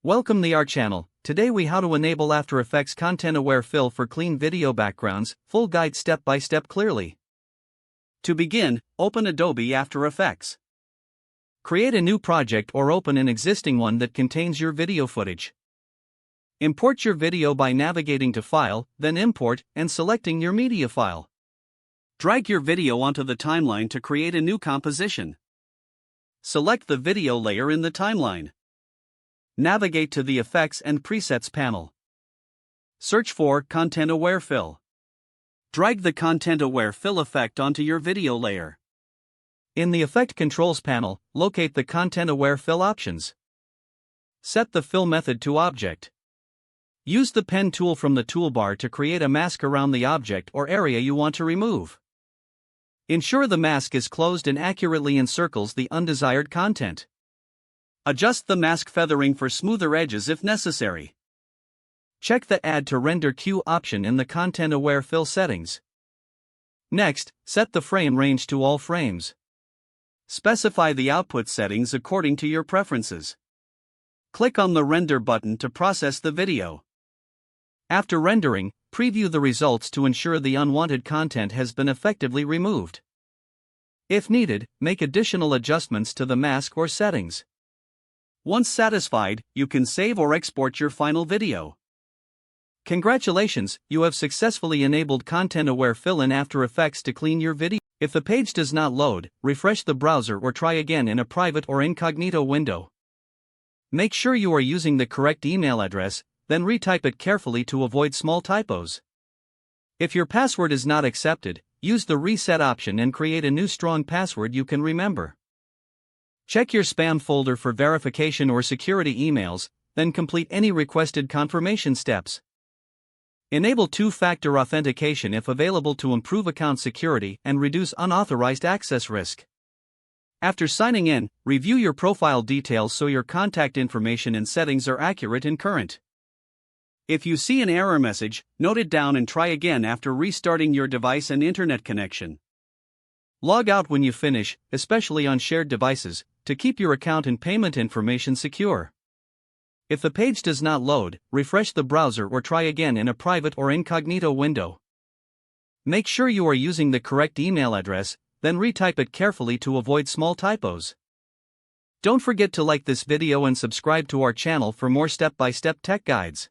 Welcome to our channel. Today we how to enable After Effects content-aware fill for clean video backgrounds, full guide step by step clearly. To begin, open Adobe After Effects. Create a new project or open an existing one that contains your video footage. Import your video by navigating to File, then Import, and selecting your media file. Drag your video onto the timeline to create a new composition. Select the video layer in the timeline. Navigate to the Effects and Presets panel. Search for Content-Aware Fill. Drag the Content-Aware Fill effect onto your video layer. In the Effect Controls panel, locate the Content-Aware Fill options. Set the fill method to Object. Use the pen tool from the toolbar to create a mask around the object or area you want to remove. Ensure the mask is closed and accurately encircles the undesired content. Adjust the mask feathering for smoother edges if necessary. Check the Add to Render Queue option in the Content-Aware Fill settings. Next, set the frame range to all frames. Specify the output settings according to your preferences. Click on the Render button to process the video. After rendering, preview the results to ensure the unwanted content has been effectively removed. If needed, make additional adjustments to the mask or settings. Once satisfied, you can save or export your final video. Congratulations, you have successfully enabled Content-Aware Fill in After Effects to clean your video. If the page does not load, refresh the browser or try again in a private or incognito window. Make sure you are using the correct email address, then retype it carefully to avoid small typos. If your password is not accepted, use the Reset option and create a new strong password you can remember. Check your spam folder for verification or security emails, then complete any requested confirmation steps. Enable two-factor authentication if available to improve account security and reduce unauthorized access risk. After signing in, review your profile details so your contact information and settings are accurate and current. If you see an error message, note it down and try again after restarting your device and internet connection. Log out when you finish, especially on shared devices, to keep your account and payment information secure. If the page does not load, refresh the browser or try again in a private or incognito window. Make sure you are using the correct email address, then retype it carefully to avoid small typos. Don't forget to like this video and subscribe to our channel for more step-by-step tech guides.